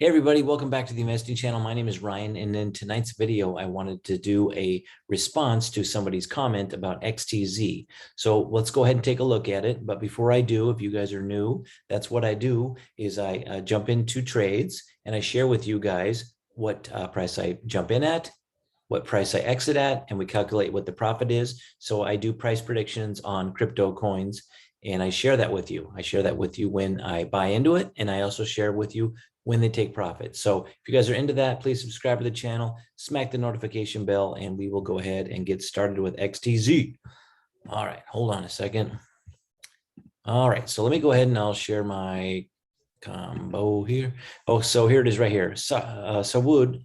Hey everybody, welcome back to the investing channel. My name is Ryan, and in tonight's video, I wanted to do a response to somebody's comment about XTZ. So let's go ahead and take a look at it. But before I do, if you guys are new, that's what I do is I jump into trades and I share with you guys what price I jump in at, what price I exit at, and we calculate what the profit is. So I do price predictions on crypto coins, and I share that with you. I share that with you when I buy into it, and I also share with you when they take profit. So if you guys are into that, please subscribe to the channel, smack the notification bell, and we will go ahead and get started with XTZ. All right, hold on a second. All right, so let me go ahead and I'll share my combo here. Oh, so here it is right here. Sawood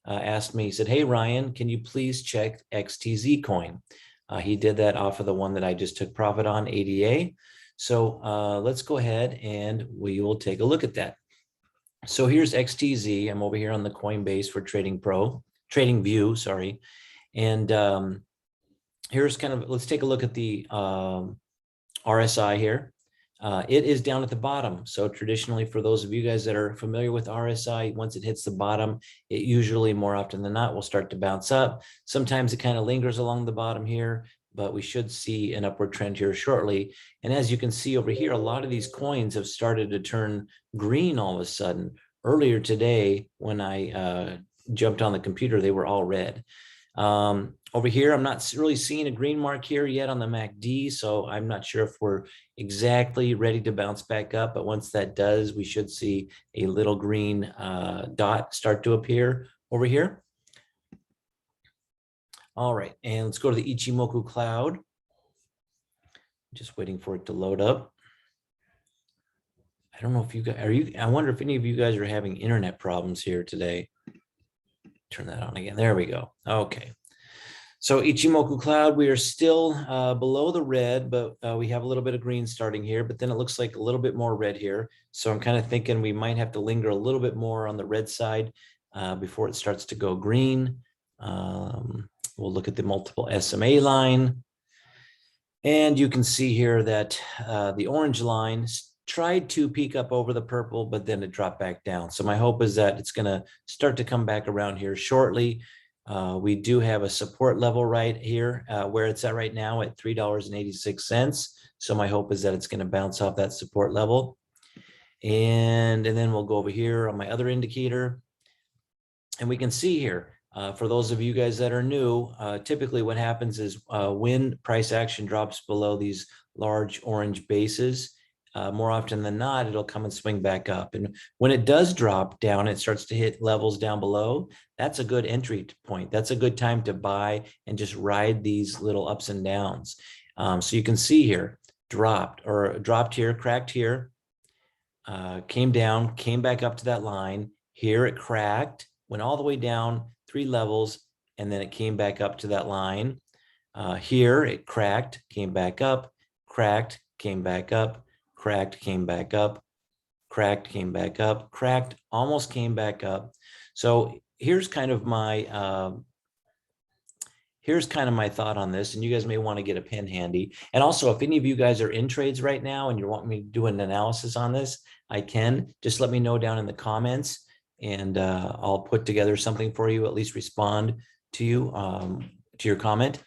asked me, he said, hey, Ryan, can you please check XTZ Coin? He did that off of the one that I just took profit on, ADA. So let's go ahead and we will take a look at that. So here's XTZ. I'm over here on the Coinbase for Trading View, sorry. And here's kind of, let's take a look at the RSI here. It is down at the bottom. So traditionally, for those of you guys that are familiar with RSI, once it hits the bottom, it usually more often than not will start to bounce up. Sometimes it kind of lingers along the bottom here, but we should see an upward trend here shortly. And as you can see over here, a lot of these coins have started to turn green all of a sudden. Earlier today, when I jumped on the computer, they were all red. Over here, I'm not really seeing a green mark here yet on the MACD, so I'm not sure if we're exactly ready to bounce back up, but once that does, we should see a little green dot start to appear over here. All right, and let's go to the Ichimoku Cloud. Just waiting for it to load up. I don't know if you guys, I wonder if any of you guys are having internet problems here today. Turn that on again. There we go. Okay. So Ichimoku Cloud, we are still below the red, but we have a little bit of green starting here, but then it looks like a little bit more red here. So I'm kind of thinking we might have to linger a little bit more on the red side before it starts to go green. We'll look at the multiple SMA line. And you can see here that the orange line tried to peak up over the purple, but then it dropped back down. So my hope is that it's going to start to come back around here shortly. We do have a support level right here where it's at right now at $3.86. So my hope is that it's going to bounce off that support level. And then we'll go over here on my other indicator. And we can see here, for those of you guys that are new, typically what happens is when price action drops below these large orange bases, more often than not, it'll come and swing back up. And when it does drop down, it starts to hit levels down below. That's a good entry point. That's a good time to buy and just ride these little ups and downs. So you can see here, dropped here, cracked here, came down, came back up to that line. Here it cracked, went all the way down 3 levels, and then it came back up to that line. Here it cracked, came back up, cracked, came back up, cracked, came back up, cracked, came back up, cracked, almost came back up. So here's kind of my thought on this, and you guys may want to get a pen handy. And also, if any of you guys are in trades right now and you want me to do an analysis on this, I can. Just let me know down in the comments, and I'll put together something for you, at least respond to you, to your comment.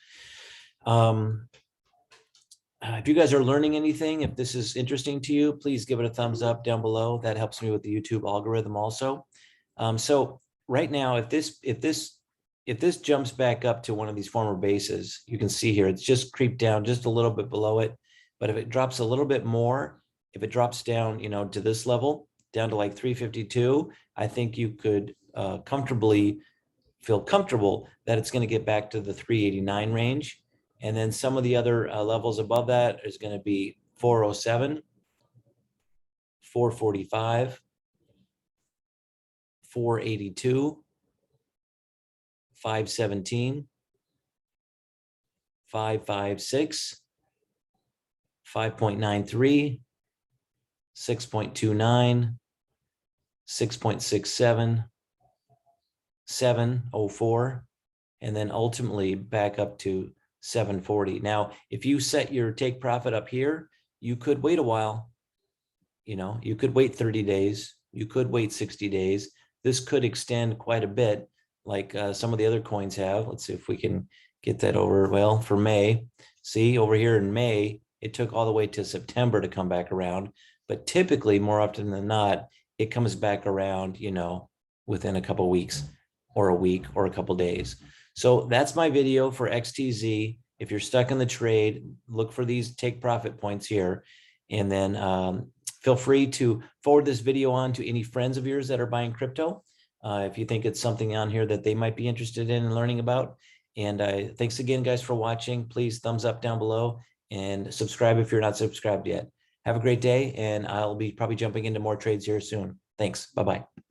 If you guys are learning anything, if this is interesting to you, please give it a thumbs up down below. That helps me with the YouTube algorithm also. So right now, if this jumps back up to one of these former bases, you can see here, it's just creeped down just a little bit below it. But if it drops a little bit more, if it drops down, to this level, down to like 352, I think you could feel comfortable that it's going to get back to the 389 range. And then some of the other levels above that is going to be 407, 445, 482, 517, 556, 5.93, 6.29, 6.67, 704, and then ultimately back up to 740. Now, if you set your take profit up here, you could wait a while. You could wait 30 days. you could wait 60 days. This could extend quite a bit, like some of the other coins have. Let's see if we can get that over. Well, for May, see over here in May, it took all the way to September to come back around. But typically, more often than not, it comes back around, within a couple of weeks or a week or a couple of days. So that's my video for XTZ. If you're stuck in the trade, look for these take profit points here. And then feel free to forward this video on to any friends of yours that are buying crypto. If you think it's something on here that they might be interested in learning about. And thanks again, guys, for watching. Please thumbs up down below and subscribe if you're not subscribed yet. Have a great day, and I'll be probably jumping into more trades here soon. Thanks. Bye-bye.